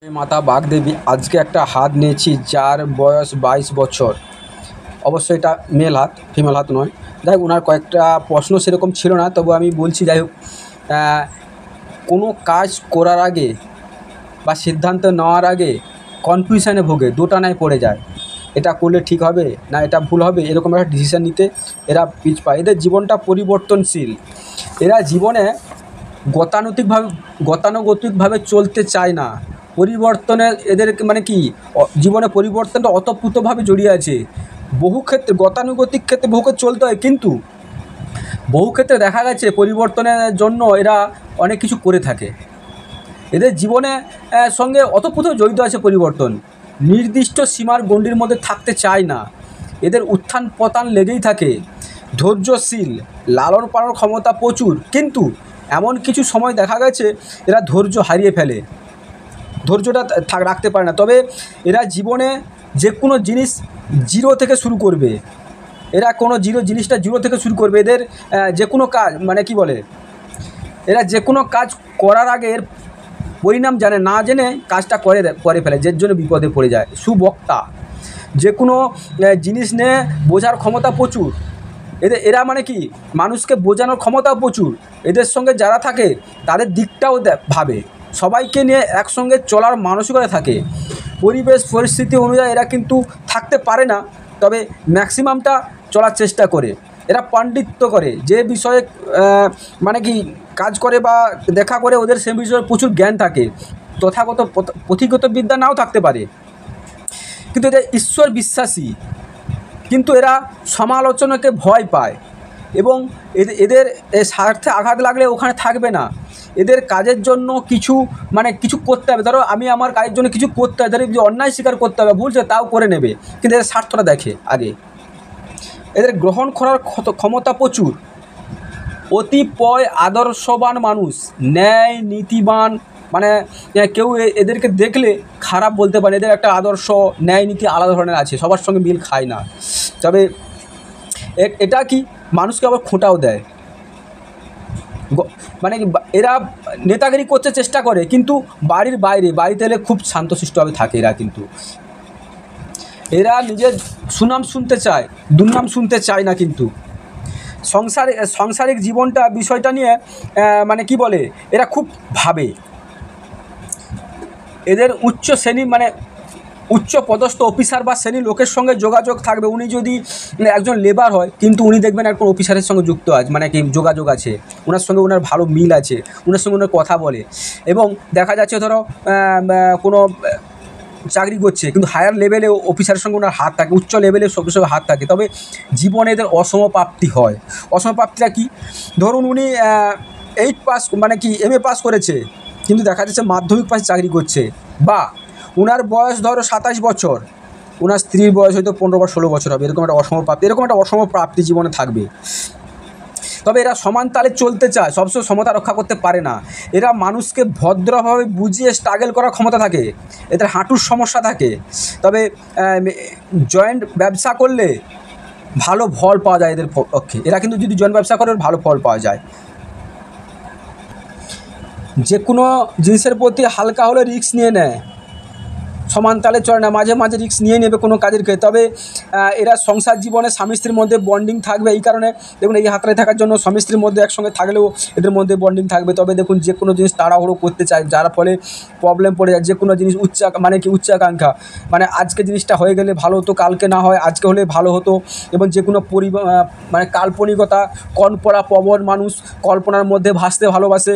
মাতা বাগদেবী আজকে একটা হাত নিয়েছি যার বয়স 22 বছর। অবশ্যই এটা মেল হাত, ফিমেল হাত নয়। যাই হোক, ওনার কয়েকটা প্রশ্ন সেরকম ছিল না, তবু আমি বলছি। যাই হোক, কোনো কাজ করার আগে বা সিদ্ধান্ত নেওয়ার আগে কনফিউশনে ভোগে, দোটানায় পড়ে যায়। এটা করলে ঠিক হবে না এটা ভুল হবে, এরকম একটা ডিসিশান নিতে এরা পিছ পায়। এদের জীবনটা পরিবর্তনশীল। এরা জীবনে গতানুগতিকভাবে চলতে চায় না। পরিবর্তনে এদের মানে কি জীবনে পরিবর্তনটা ওতপ্রোতভাবে জড়িয়ে আছে। বহু ক্ষেত্রে গতানুগতিক ক্ষেত্রে বহু ক্ষেত্রে চলতে হয়, কিন্তু বহু ক্ষেত্রে দেখা গেছে পরিবর্তনের জন্য এরা অনেক কিছু করে থাকে। এদের জীবনে সঙ্গে ওতপ্রোত জড়িত আছে পরিবর্তন। নির্দিষ্ট সীমার গণ্ডির মধ্যে থাকতে চায় না। এদের উত্থান পতন লেগেই থাকে। ধৈর্যশীল, লালন পালন ক্ষমতা প্রচুর, কিন্তু এমন কিছু সময় দেখা গেছে এরা ধৈর্য হারিয়ে ফেলে, ধৈর্যটা রাখতে পারে না। তবে এরা জীবনে যে কোনো জিনিস জিরো থেকে শুরু করবে। এরা কোনো জিনিসটা জিরো থেকে শুরু করবে। এদের যে কোনো কাজ মানে কি বলে, এরা যে কোনো কাজ করার আগে এর পরিণাম জানে না, জেনে কাজটা করে ফেলে, যার জন্য বিপদে পড়ে যায়। সুবক্তা, যে কোনো জিনিস নিয়ে বোঝার ক্ষমতা প্রচুর। এরা মানে কি মানুষকে বোঝানোর ক্ষমতাও প্রচুর। এদের সঙ্গে যারা থাকে তাদের দিকটাও ভাবে, সবাইকে নিয়ে একসঙ্গে চলার মানসিকতা থাকে। পরিবেশ পরিস্থিতি অনুযায়ী এরা কিন্তু থাকতে পারে না, তবে ম্যাক্সিমামটা চলার চেষ্টা করে। এরা পাণ্ডিত্য করে, যে বিষয়ে মানে কি কাজ করে বা দেখা করে, ওদের সে বিষয়ে প্রচুর জ্ঞান থাকে। তথাগত পুঁথিগত বিদ্যা নাও থাকতে পারে, কিন্তু এদের ঈশ্বর বিশ্বাসী। কিন্তু এরা সমালোচনাকে ভয় পায়, এবং এদের স্বার্থে আঘাত লাগলে ওখানে থাকবে না। এদের কাজের জন্য কিছু করতে হবে। ধরো আমি আমার কাজের জন্য কিছু করতে হবে, ধরো যে অন্যায় স্বীকার করতে হবে, ভুলছে তাও করে নেবে, কিন্তু এদের স্বার্থটা দেখে আগে। এদের গ্রহণ করার ক্ষমতা প্রচুর। অতিপয় আদর্শবান মানুষ, ন্যায় নীতিবান, মানে কেউ এদেরকে দেখলে খারাপ বলতে পারে। এদের একটা আদর্শ ন্যায় নীতি আলাদা ধরনের আছে, সবার সঙ্গে মিল খায় না। তবে এটা কি মানুষকে আবার খোঁটাও দেয়। মানে এরা নেতাগিরি করতে চেষ্টা করে, কিন্তু বাড়িতে এলে খুব শান্তশিষ্টভাবে থাকে এরা। কিন্তু এরা নিজের সুনাম শুনতে চায়, দুর্নাম শুনতে চায় না। কিন্তু সাংসারিক জীবনটা বিষয়টা নিয়ে মানে কি বলে, এরা খুব ভাবে। এদের উচ্চ শ্রেণী মানে উচ্চ পদস্থ অফিসার বা শ্রেণীর লোকের সঙ্গে যোগাযোগ থাকবে। উনি যদি একজন লেবার হয়, কিন্তু উনি দেখবেন একজন অফিসারের সঙ্গে যুক্ত আছে, মানে কি যোগাযোগ আছে, ওনার সঙ্গে ওনার ভালো মিল আছে, ওনার সঙ্গে ওনার কথা বলে। এবং দেখা যাচ্ছে ধরো কোনো চাকরি করছে, কিন্তু হায়ার লেভেলে অফিসারের সঙ্গে ওনার হাত থাকে, উচ্চ লেভেলে সঙ্গে সঙ্গে হাত থাকে। তবে জীবনে এদের অসমপ্রাপ্তি হয়। অসমপ্রাপ্তিটা কি, ধরুন উনি 8 পাস মানে কি MA পাস করেছে, কিন্তু দেখা যাচ্ছে মাধ্যমিক পাশে চাকরি করছে। বা ওনার বয়স ধরো 27 বছর, ওনার স্ত্রীর বয়স হয়তো 15 বা 16 বছর হবে। এরকম একটা অসমপ্রাপ্তি জীবনে থাকবে। তবে এরা সমান তালে চলতে চায়, সবসময় সমতা রক্ষা করতে পারে না। এরা মানুষকে ভদ্রভাবে বুঝিয়ে স্ট্রাগল করার ক্ষমতা থাকে। এদের হাঁটুর সমস্যা থাকে। তবে জয়েন্ট ব্যবসা করলে ভালো ফল পাওয়া যায় এদের পক্ষে। এরা কিন্তু যদি জয়েন্ট ব্যবসা করে ভালো ফল পাওয়া যায়। যে কোনো জিনিসের প্রতি হালকা হলে রিস্ক নিয়ে নেয়, সমান তালে চলে না, মাঝে মাঝে রিস্ক নিয়ে নেবে কোনো কাজের ক্ষেত্রে। তবে এরা সংসার জীবনে স্বামী স্ত্রীর মধ্যে বন্ডিং থাকবে। এই কারণে দেখুন, এই হাতড়াই থাকার জন্য স্বামী স্ত্রীর মধ্যে একসঙ্গে থাকলেও এদের মধ্যে বন্ডিং থাকবে। তবে দেখুন, যে কোনো জিনিস তাড়াহুড়ো করতে চায়, যার ফলে প্রবলেম পড়ে যায়। যে কোনো জিনিস উচ্চাকাঙ্ক্ষা, মানে আজকে জিনিসটা হয়ে গেলে ভালো হতো, কালকে না হয় আজকে হলে ভালো হতো। এবং যে কোনো মানে কাল্পনিকতা, কল্পনা প্রবণ মানুষ, কল্পনার মধ্যে ভাসতে ভালোবাসে।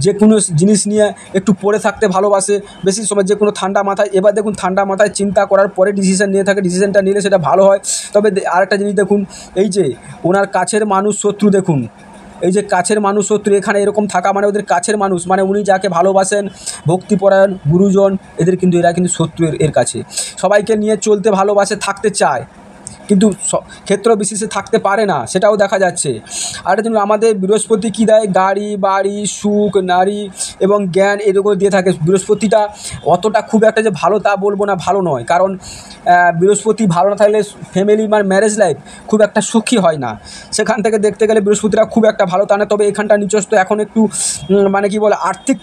যে কোনো জিনিস নিয়ে একটু পড়ে থাকতে ভালোবাসে বেশি সময়। যে কোনো ঠান্ডা মাথায়, এবার দেখুন ঠান্ডা মাথায় চিন্তা করার পরে ডিসিশান নিয়ে থাকে, ডিসিশানটা নিলে সেটা ভালো হয়। তবে আরেকটা জিনিস দেখুন, এই যে ওনার কাছের মানুষ শত্রু, দেখুন এই যে কাছের মানুষ শত্রু, এখানে এরকম থাকা মানে ওদের কাছের মানুষ, মানে উনি যাকে ভালোবাসেন, ভক্তিপরায়ণ গুরুজন, এরা কিন্তু শত্রু এর কাছে। সবাইকে নিয়ে চলতে ভালোবাসে, থাকতে চায়, কিন্তু ক্ষেত্র বিশেষে থাকতে পারে না, সেটাও দেখা যাচ্ছে। আর একটা জিনিস, আমাদের বৃহস্পতি কী দেয়, গাড়ি বাড়ি সুখ নারী এবং জ্ঞান এরকম দিয়ে থাকে। বৃহস্পতিটা অতটা খুব একটা যে ভালো তা বলবো না, ভালো নয়। কারণ বৃহস্পতি ভালো না থাকলে ফ্যামিলি মানে ম্যারেজ লাইফ খুব একটা সুখী হয় না। সেখান থেকে দেখতে গেলে বৃহস্পতিটা খুব একটা ভালো তা না। তবে এখানটা নিচস্ত এখন একটু মানে কি বলে, আর্থিক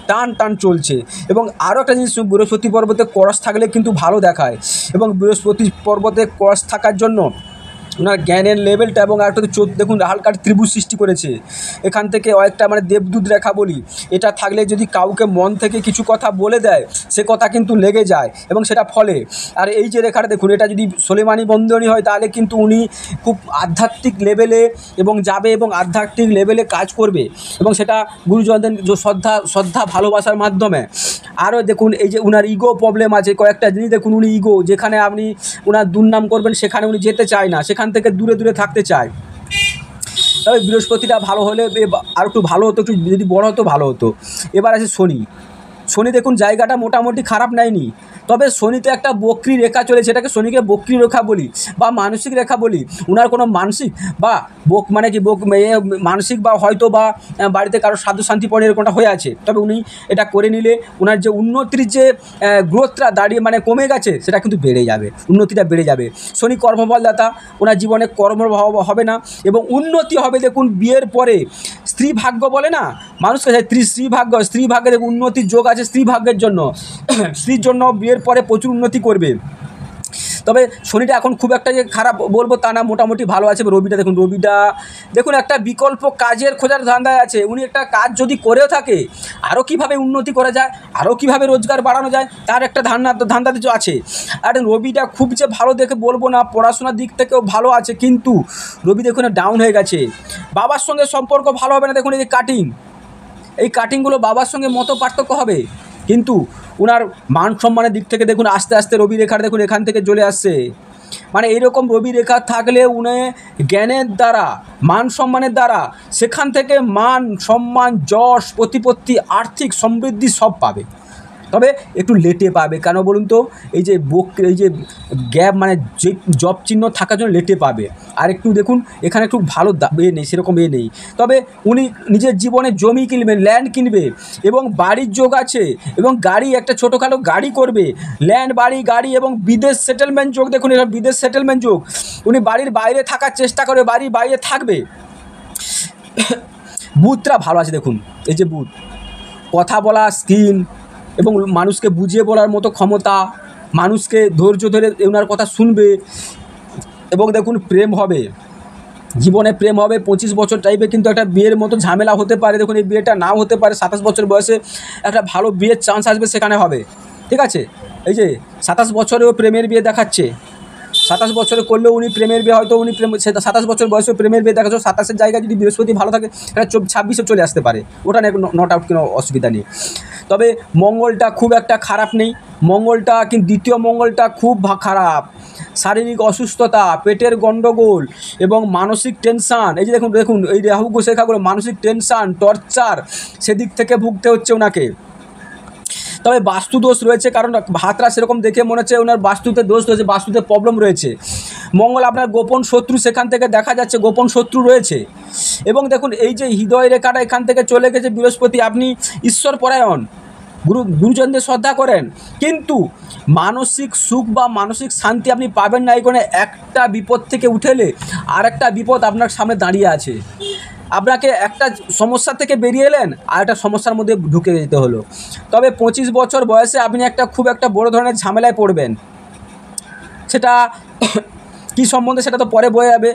টান টান চলছে। এবং আরও একটা জিনিস, বৃহস্পতি পর্বতে ক্রস থাকলে কিন্তু ভালো দেখায়, এবং বৃহস্পতি পর্বতে ক্রস থাকার জন্য ওনার জ্ঞানের লেভেলটা, এবং একটা দেখুন হালকা ত্রিভুজ সৃষ্টি করেছে এখান থেকে, একটা মানে দেবদূত রেখা বলি, এটা থাকলে যদি কাউকে মন থেকে কিছু কথা বলে দেয় সে কথা কিন্তু লেগে যায় এবং সেটা ফলে। আর এই যে রেখাটা দেখুন, এটা যদি সোলেমানি বন্ধনী হয় তাহলে কিন্তু উনি খুব আধ্যাত্মিক লেভেলে এবং যাবে এবং আধ্যাত্মিক লেভেলে কাজ করবে, এবং সেটা গুরুজনদের শ্রদ্ধা ভালোবাসার মাধ্যমে। আরও দেখুন এই যে উনার ইগো প্রবলেম আছে, কয়েকটা জিনিস দেখুন, উনি ইগো, যেখানে আপনি ওনার দুর্নাম করবেন সেখানে উনি যেতে চায় না, সেখান থেকে দূরে দূরে থাকতে চায়। তবে বৃহস্পতিটা ভালো হলে আর একটু ভালো হতো, একটু যদি বড় হতো ভালো হতো। এবার আছে শনি। শনি দেখুন জায়গাটা মোটামুটি খারাপ নেয়নি, তবে শনিতে একটা বক্রী রেখা চলেছে, এটাকে শনিকে বক্রী রেখা বলি বা মানসিক রেখা বলি। ওনার কোনো মানসিক বা মানে কি মানসিক বা হয়তো বা বাড়িতে কারো সাধু শান্তিপূর্ণ এরকমটা হয়ে আছে, তবে উনি এটা করে নিলে ওনার যে উন্নতির যে গ্রোথটা দাঁড়িয়ে মানে কমে গেছে সেটা কিন্তু বেড়ে যাবে, উন্নতিটা বেড়ে যাবে। শনি কর্মবলদাতা, ওনার জীবনে কর্ম হবে না এবং উন্নতি হবে। দেখুন বিয়ের পরে স্ত্রী ভাগ্য বলে না মানুষকে, স্ত্রী ভাগ্যে দেখুন উন্নতির যোগ আছে স্ত্রী ভাগ্যের জন্য, স্ত্রীর জন্য বিয়ের পরে প্রচুর উন্নতি করবে। তবে শনিটা এখন খুব একটা যে খারাপ বলবো তা না, মোটামুটি ভালো আছে। রবিটা দেখুন একটা বিকল্প কাজের খোঁজার ধান্দায় আছে উনি। একটা কাজ যদি করেও থাকে আরও কীভাবে উন্নতি করা যায়, আরও কীভাবে রোজগার বাড়ানো যায় তার একটা ধান্দা আছে। আর রবিটা খুব যে ভালো দেখে বলবো না, পড়াশোনার দিক থেকেও ভালো আছে, কিন্তু রবি দেখুন ডাউন হয়ে গেছে। বাবার সঙ্গে সম্পর্ক ভালো হবে না। দেখুন এই কাটিংগুলো বাবার সঙ্গে মতো পার্থক্য হবে, কিন্তু ওনার মান সম্মানের দিক থেকে দেখুন আস্তে আস্তে রবি রেখার দেখুন এখান থেকে চলে আসছে। মানে এইরকম রবি রেখা থাকলে উনি জ্ঞানের দ্বারা, মান সম্মানের দ্বারা সেখান থেকে মান সম্মান, যশ, প্রতিপত্তি, আর্থিক সমৃদ্ধি সব পাবে, তবে একটু লেটে পাবে। কেন বলুন তো, এই যে গ্যাপ মানে যে জব চিহ্ন থাকার জন্য লেটে পাবে। আর একটু দেখুন এখানে একটু ভালো নেই, সেরকম নেই। তবে উনি নিজের জীবনে জমি কিনবে, ল্যান্ড কিনবে এবং বাড়ির যোগ আছে, এবং গাড়ি, একটা ছোটোখাটো গাড়ি করবে, ল্যান্ড, বাড়ি, গাড়ি এবং বিদেশ সেটেলমেন্ট যোগ। দেখুন এটা বিদেশ সেটেলমেন্ট যোগ। উনি বাড়ির বাইরে থাকার চেষ্টা করবে, বাড়ির বাইরে থাকবে। বুধটা ভালো আছে দেখুন, এই যে বুধ, কথা বলা স্কিল এবং মানুষকে বুঝিয়ে বলার মতো ক্ষমতা, মানুষকে ধৈর্য ধরে ওনার কথা শুনবে, এবং দেখুন প্রেম হবে, জীবনে প্রেম হবে। 25 বছর টাইপে কিন্তু একটা বিয়ের মতো ঝামেলা হতে পারে। দেখুন এই বিয়েটা নাও হতে পারে, 27 বছর বয়সে একটা ভালো বিয়ের চান্স আসবে, সেখানে হবে। ঠিক আছে, এই যে 27 বছরেও প্রেমের বিয়ে দেখাচ্ছে, 27 বছরে করলেও উনি প্রেমের বিয়ে, হয়তো উনি 27 বছর বয়সে প্রেমের বিয়ে দেখাচ্ছে। 27-এর জায়গায় যদি বৃহস্পতি ভালো থাকে এটা 26-এ চলে আসতে পারে, ওটা নট আউট, কোনো অসুবিধা নেই। তবে মঙ্গলটা খুব একটা খারাপ নেই, মঙ্গলটা কিন্তু দ্বিতীয় মঙ্গলটা খুব খারাপ। শারীরিক অসুস্থতা, পেটের গণ্ডগোল এবং মানসিক টেনশান, এই যে দেখুন এই রাহু শেখাগুলো, মানসিক টেনশান, টর্চার, সেদিক থেকে ভুগতে হচ্ছে ওনাকে। তবে বাস্তু দোষ রয়েছে, কারণ হাতরা সেরকম দেখে মনে হচ্ছে ওনার বাস্তুতে দোষ রয়েছে, বাস্তুতে প্রবলেম রয়েছে। মঙ্গল আপনার গোপন শত্রু, সেখান থেকে দেখা যাচ্ছে গোপন শত্রু রয়েছে। এবং দেখুন এই যে হৃদয় রেখাটা এখান থেকে চলে গেছে বৃহস্পতি, আপনি ঈশ্বর পরায়ণ, গুরুজনদের শ্রদ্ধা করেন, কিন্তু মানসিক সুখ বা মানসিক শান্তি আপনি পাবেন না। এই কারণে একটা বিপদ থেকে উঠেলে আর একটা বিপদ আপনার সামনে দাঁড়িয়ে আছে। আপনাকে একটা সমস্যা থেকে বেরিয়ে এলেন আর একটা সমস্যার মধ্যে ঢুকে যেতে হলো। তবে 25 বছর বয়সে আপনি খুব একটা বড় ধরনের ঝামেলায় পড়বেন, সেটা কী সম্বন্ধে সেটা তো পরে বয়ে যাবে।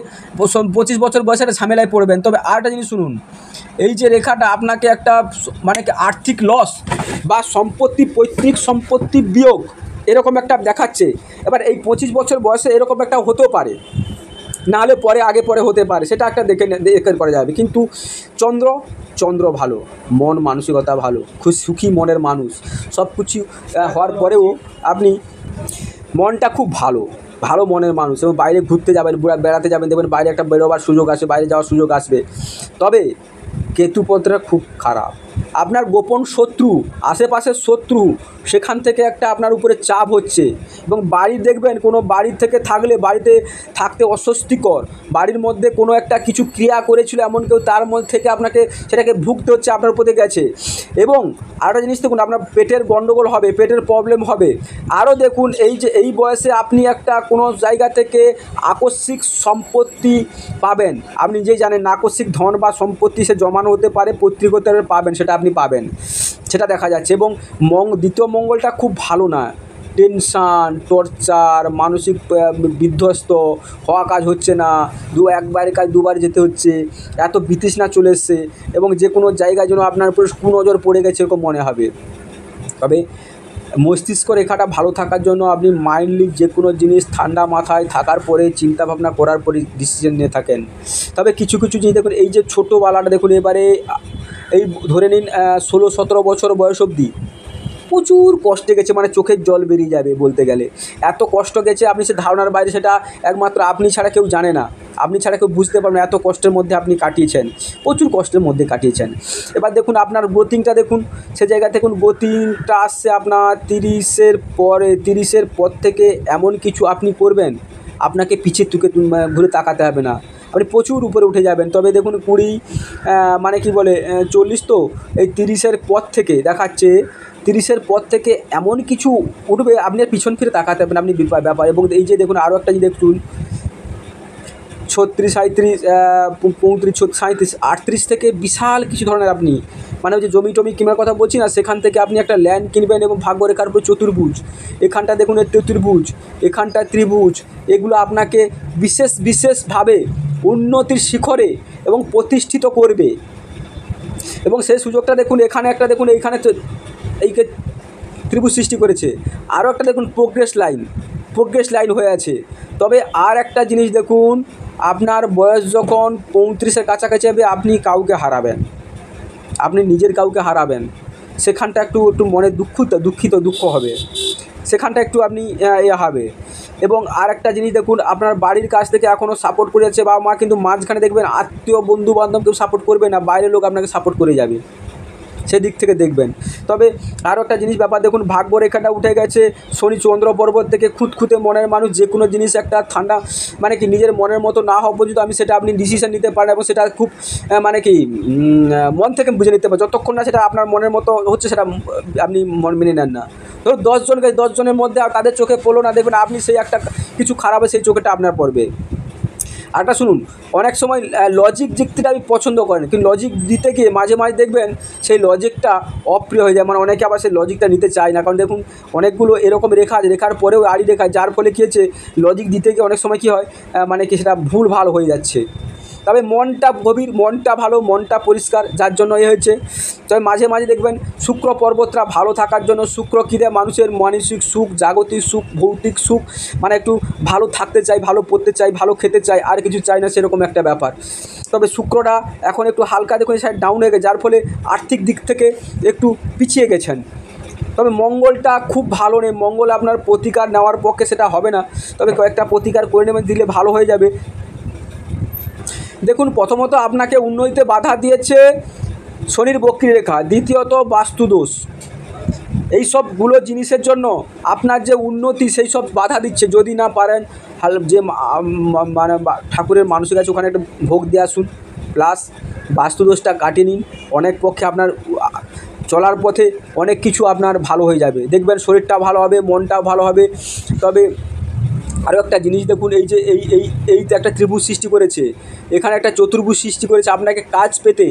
25 বছর বয়সে একটা ঝামেলায় পড়বেন। তবে আরেকটা জিনিস শুনুন, এই যে রেখাটা আপনাকে একটা মানে আর্থিক লস বা পৈতৃক সম্পত্তি বিয়োগ এরকম একটা দেখাচ্ছে। এবার এই 25 বছর বয়সে এরকম একটা হতেও পারে, নাহলে আগে পরে হতে পারে, সেটা একটা দেখে করা যাবে। কিন্তু চন্দ্র ভালো, মন মানসিকতা ভালো, সুখী মনের মানুষ, সব কিছু হওয়ার পরেও আপনি মনটা খুব ভালো মনের মানুষ, এবং বাইরে ঘুরতে যাবেন, বেড়াতে যাবেন, দেখবেন বাইরে একটা বেরোবার সুযোগ আসবে, বাইরে যাওয়ার সুযোগ আসবে। তবে কেতুপত্রটা খুব খারাপ, আপনার গোপন শত্রু, আশেপাশের শত্রু, সেখান থেকে একটা আপনার উপরে চাপ হচ্ছে। এবং বাড়ি দেখবেন, কোনো বাড়ির থেকে থাকলে বাড়িতে থাকতে অস্বস্তিকর, বাড়ির মধ্যে কোনো একটা কিছু ক্রিয়া করেছিল এমন কেউ, তার মধ্যে থেকে আপনাকে সেটাকে ভুগতে হচ্ছে, আপনার উপরে গেছে। এবং আরেকটা জিনিস দেখুন, আপনার পেটের গণ্ডগোল হবে, পেটের প্রবলেম হবে। আরও দেখুন এই যে এই বয়সে আপনি একটা কোনো জায়গা থেকে আকস্মিক সম্পত্তি পাবেন, আপনি নিজেই জানেন, আকস্মিক ধন বা সম্পত্তি সে জমানো হতে পারে, পৈতৃকতার পাবেন, সেটা আপনি আপনি পাবেন, সেটা দেখা যাচ্ছে। এবং দ্বিতীয় মঙ্গলটা খুব ভালো না, টেনশান, টর্চার, মানসিক বিধ্বস্ত, হওয়া কাজ হচ্ছে না, একবারের কাজ দুবার যেতে হচ্ছে, এত বিতৃষ্ণা চলে এসছে এবং যে কোনো জায়গায় যেন আপনার উপরে কুনজর পড়ে গেছে এরকম মনে হবে। তবে মস্তিষ্ক রেখাটা ভালো থাকার জন্য আপনি মাইন্ডলি যে কোনো জিনিস ঠান্ডা মাথায় থাকার পরে চিন্তাভাবনা করার পরে ডিসিশন নিয়ে থাকেন। তবে কিছু কিছু জিনিস দেখুন, এই যে ছোটোবেলাটা দেখুন, এবারে এই ধরে নিন 16-17 বছর বয়স অবধি প্রচুর কষ্টে গেছে, মানে চোখের জল বেরিয়ে যাবে বলতে গেলে, এত কষ্ট গেছে আপনি সে ধারণার বাইরে, সেটা একমাত্র আপনি ছাড়া কেউ জানে না, আপনি ছাড়া কেউ বুঝতে পারবেন এত কষ্টের মধ্যে আপনি কাটিয়েছেন, প্রচুর কষ্টের মধ্যে কাটিয়েছেন। এবার দেখুন আপনার গ্রোথিংটা দেখুন, সে জায়গা দেখুন গ্রোথিংটা আসছে আপনার 30-এর পর থেকে এমন কিছু আপনি করবেন আপনাকে পিছিয়ে ঘুরে তাকাতে হবে না, আপনি প্রচুর উপরে উঠে যাবেন। তবে দেখুন 20 মানে কি বলে 40, তো এই 30-এর পর থেকে দেখাচ্ছে, 30-এর পর থেকে এমন কিছু উঠবে আপনি আর পিছন ফিরে তাকাতে হবে না, আপনি ব্যাপার। এবং এই যে দেখুন আরও একটা যে দেখুন 36, 37, 35, 37, 38 থেকে বিশাল কিছু ধরনের আপনি, মানে ওই যে জমি টমি কেনার কথা বলছি না, সেখান থেকে আপনি একটা ল্যান্ড কিনবেন এবং ভাগ্যরেখার উপর চতুর্ভুজ, এখানটা দেখুন চতুর্ভুজ, এখানটা ত্রিভুজ, এগুলো আপনাকে বিশেষভাবে উন্নতির শিখরে এবং প্রতিষ্ঠিত করবে। এবং সেই সুযোগটা দেখুন, এখানে একটা দেখুন, এইখানে এইকে ত্রিভুজ সৃষ্টি করেছে, আরও একটা দেখুন প্রোগ্রেস লাইন হয়ে আছে। তবে আর একটা জিনিস দেখুন, আপনার বয়স যখন 35-এর কাছাকাছি হবে আপনি কাউকে হারাবেন, আপনি নিজের কাউকে হারাবেন, সেখানটা একটু মনে দুঃখ হবে, সেখানটা একটু আপনি হবে। এবং আর একটা জিনিস দেখুন, আপনার বাড়ির কাছ থেকে এখনও সাপোর্ট করে যাচ্ছে বাবা মা, কিন্তু মাঝখানে দেখবেন আত্মীয় বন্ধু বান্ধব কেউ সাপোর্ট করবে না, বাইরের লোক আপনাকে সাপোর্ট করে যাবে, সেদিক থেকে দেখবেন। তবে আরও একটা জিনিস ব্যাপার দেখুন, ভাগ্যরেখাটা উঠে গেছে শনি চন্দ্র পর্বত থেকে, খুঁতখুঁতে মনের মানুষ, যে কোনো জিনিস একটা ঠান্ডা মানে কি নিজের মনের মতো না হওয়া পর্যন্ত আমি সেটা আপনি ডিসিশন নিতে পারেন এবং সেটা খুব মানে কি মন থেকে বুঝে নিতে পারেন, যতক্ষণ না সেটা আপনার মনের মতো হচ্ছে সেটা আপনি মেনে নেন না। ধরুন 10 জনের মধ্যে আর তাদের চোখে পড়লো না, দেখবেন আপনি সেই একটা কিছু খারাপ সেই চোখেটা আপনার পড়বে। আরেকটা শুনুন, অনেক সময় লজিক দিকটা আমি পছন্দ করেন, কিন্তু লজিক দিতে গিয়ে মাঝে দেখবেন সেই লজিকটা অপ্রিয় হয়ে যায়, মানে অনেকে আবার সেই লজিকটা নিতে চায় না, কারণ দেখুন অনেকগুলো এরকম রেখার পরেও আড়ি রেখা, যার ফলে কী হচ্ছে লজিক দিতে গিয়ে অনেক সময় কী হয় মানে কি সেটা ভুল ভাল হয়ে যাচ্ছে। তবে মনটা গভীর, মনটা ভালো, মনটা পরিষ্কার, যার জন্য হয়েছে। তবে মাঝে দেখবেন শুক্র পর্বতটা ভালো থাকার জন্য, শুক্র কী দেয় মানুষের মানসিক সুখ, জাগতিক সুখ, ভৌতিক সুখ, মানে একটু ভালো থাকতে চাই, ভালো পড়তে চাই, ভালো খেতে চাই, আর কিছু চাই না, সেরকম একটা ব্যাপার। তবে শুক্রটা এখন একটু হালকা দেখুন সাইড ডাউন হয়ে গেছে, যার ফলে আর্থিক দিক থেকে একটু পিছিয়ে গেছেন। তবে মঙ্গলটা খুব ভালো নেই, মঙ্গল আপনার প্রতিকার নেওয়ার পক্ষে সেটা হবে না, তবে কয়েকটা প্রতিকার করে নেবেন, দিলে ভালো হয়ে যাবে। দেখুন প্রথমত আপনাকে উন্নতিতে বাধা দিয়েছে শনির বক্রীরেখা, দ্বিতীয়ত বাস্তুদোষ, এই সবগুলো জিনিসের জন্য আপনার যে উন্নতি সেই সব বাধা দিচ্ছে। যদি না পারেন যে মানে ঠাকুরের মানুষের কাছে ওখানে একটা ভোগ দিয়ে আসুন, প্লাস বাস্তুদোষটা কাটিয়ে নিন, অনেক পক্ষে আপনার চলার পথে অনেক কিছু আপনার ভালো হয়ে যাবে, দেখবেন শরীরটা ভালো হবে, মনটাও ভালো হবে। তবে আরও একটা জিনিস দেখুন, এই যে এই একটা ত্রিভুজ সৃষ্টি করেছে, এখানে একটা চতুর্ভুজ সৃষ্টি করেছে, আপনাকে কাজ পেতে,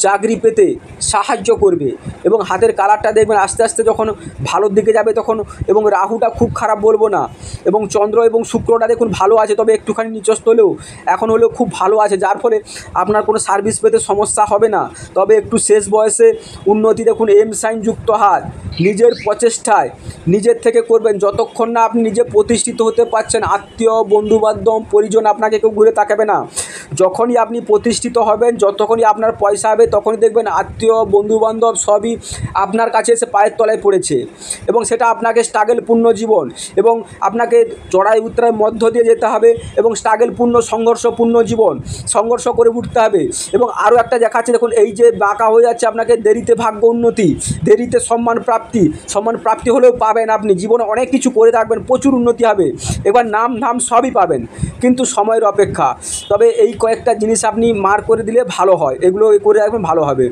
চাকরি পেতে সাহায্য করবে। এবং হাতের কালারটা দেখবেন আস্তে আস্তে যখন ভালোর দিকে যাবে তখন, এবং রাহুটা খুব খারাপ বলবো না, এবং চন্দ্র এবং শুক্রটা দেখুন ভালো আছে, তবে একটুখানি নিচস্ত হলেও এখন হলেও খুব ভালো আছে, যার ফলে আপনার কোনো সার্ভিস পেতে সমস্যা হবে না। তবে একটু শেষ বয়সে উন্নতি দেখুন, এম সাইন যুক্ত হাত, নিজের প্রচেষ্টায় নিজের থেকে করবেন, যতক্ষণ না আপনি নিজে প্রতিষ্ঠিত হতে পারছেন, আত্মীয় বন্ধুবান্ধব পরিজন আপনাকে কেউ ঘুরে তাকাবে না। যখনই আপনি প্রতিষ্ঠিত হবেন, যতক্ষণই আপনার পয়সা হবে, তখনই দেখবেন আত্মীয় বন্ধুবান্ধব সবই আপনার কাছে এসে পায়ের তলায় পড়েছে, এবং সেটা আপনাকে স্ট্রাগলপূর্ণ জীবন, এবং আপনাকে চড়াই উতরাই মধ্য দিয়ে যেতে হবে, এবং স্ট্রাগলপূর্ণ সংঘর্ষপূর্ণ জীবন, সংঘর্ষ করে উঠতে হবে। এবং আরও একটা দেখাচ্ছে দেখুন, এই যে বাঁকা হয়ে যাচ্ছে, আপনাকে দেরিতে ভাগ্য উন্নতি, দেরিতে সম্মান প্রাপ্তি হলেও পাবেন, আপনি জীবনে অনেক কিছু করে থাকবেন, প্রচুর উন্নতি হবে, এবার নাম ধাম সবই পাবেন, কিন্তু সময়ের অপেক্ষা। তবে এই কয়েকটা জিনিস আপনি মার করে দিলে ভালো হয়, এগুলো করে রাখবেন, ভালো হবে।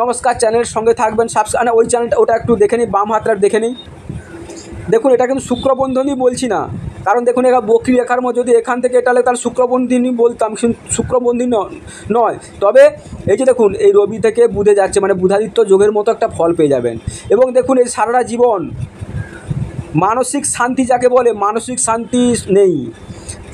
নমস্কার, চ্যানেলের সঙ্গে থাকবেন, সাবস্ক্রাইব, ওই চ্যানেলটা ওটা একটু দেখে নিই, বাম হাতটা দেখে নিই। দেখুন এটা কিন্তু শুক্রবন্ধনই বলছি না, কারণ দেখুন এখানে বক্রী রেখার মধ্যে যদি এখান থেকে এটা হলে তাহলে শুক্রবন্ধিনী বলতাম, কিন্তু শুক্রবন্ধিনী নয়। তবে এই যে দেখুন এই রবি থেকে বুধে যাচ্ছে, মানে বুধাদিত্য যোগের মতো একটা ফল পেয়ে যাবেন। এবং দেখুন এই সারাটা জীবন মানসিক শান্তি যাকে বলে, মানসিক শান্তি নেই,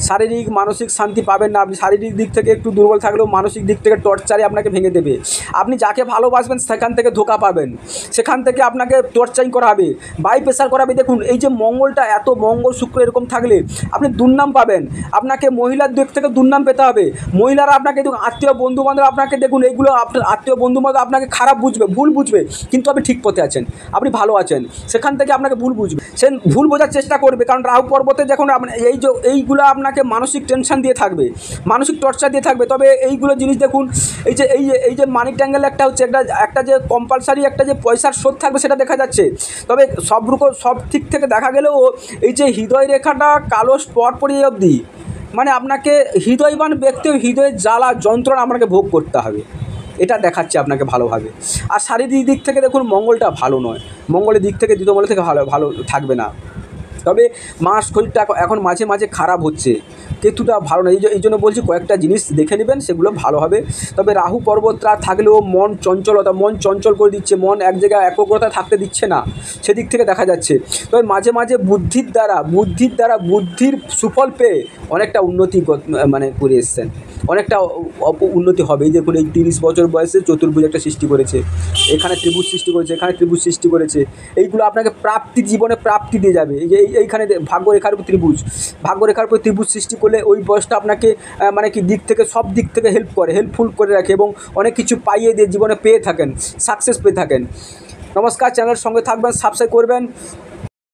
শারীরিক মানসিক শান্তি পাবেন না। আপনি শারীরিক দিক থেকে একটু দুর্বল থাকলেও মানসিক দিক থেকে টর্চারে আপনাকে ভেঙে দেবে। আপনি যাকে ভালোবাসবেন সেখান থেকে ধোঁকা পাবেন, সেখান থেকে আপনাকে টর্চারিং করা হবে, বাই প্রেশার করা হবে। দেখুন এই যে মঙ্গলটা, এত মঙ্গল শুক্র এরকম থাকলে আপনি দুর্নাম পাবেন, আপনাকে মহিলার দিক থেকে দুর্নাম পেতে হবে। মহিলারা আপনাকে দেখুন, আত্মীয় বন্ধুবান্ধব আপনাকে দেখুন, এইগুলো আপনার আত্মীয় বন্ধুবান্ধব আপনাকে খারাপ বুঝবে, ভুল বুঝবে, কিন্তু আপনি ঠিক পথে আছেন, আপনি ভালো আছেন, সেখান থেকে আপনাকে ভুল বুঝবে, সে ভুল বোঝার চেষ্টা করবে। কারণ রাহু পর্বতে যখন এইগুলো আপনাকে মানসিক টেনশন দিয়ে থাকবে, মানসিক টর্চার দিয়ে থাকবে। তবে এইগুলো জিনিস দেখুন, এই যে মানি ট্যাঙ্গেল একটা হচ্ছে, একটা যে কম্পালসারি একটা যে পয়সার শোধ থাকবে সেটা দেখা যাচ্ছে। তবে সব দিক থেকে দেখা গেলেও এই যে হৃদয় রেখাটা কালো স্পট পড়ে অবধি, মানে আপনাকে হৃদয়বান ব্যক্তি হৃদয়ের জ্বালা যন্ত্রণা আপনাকে ভোগ করতে হবে, এটা দেখাচ্ছে আপনাকে ভালোভাবে। আর শারীরিক দিক থেকে দেখুন মঙ্গলটা ভালো নয়, মঙ্গলের দিক থেকে দ্বিতীয় মঙ্গল থেকে ভালো থাকবে না। তবে মার শরীরটা এখন মাঝে মাঝে খারাপ হচ্ছে, কেতুটা ভালো না, এই জন্য বলছি কয়েকটা জিনিস দেখে নেবেন, সেগুলো ভালো হবে। তবে রাহু পর্বতটা থাকলেও মন চঞ্চল করে দিচ্ছে, মন এক জায়গায় একগ্রতা থাকতে দিচ্ছে না, সেদিক থেকে দেখা যাচ্ছে। তবে মাঝে মাঝে বুদ্ধির দ্বারা বুদ্ধির সুফল পেয়ে অনেকটা উন্নতি মানে করে এসছেন, অনেকটা উন্নতি হবে। এই দেখুন এই 30 বছর বয়সে চতুর্ভুজ একটা সৃষ্টি করেছে, এখানে ত্রিভুজ সৃষ্টি করেছে, এখানে ত্রিভুজ সৃষ্টি করেছে। এইগুলো আপনাকে জীবনে প্রাপ্তি দিয়ে যাবে। এই যে এইখানে ভাগ্যরেখার উপর ত্রিভুজ সৃষ্টি করলে ওই বয়সটা আপনাকে মানে কি সব দিক থেকে হেল্পফুল করে রাখে, এবং অনেক কিছু পাইয়ে দিয়ে জীবনে পেয়ে থাকেন, সাকসেস পেয়ে থাকেন। নমস্কার, চ্যানেলের সঙ্গে থাকবেন, সাবস্ক্রাইব করবেন।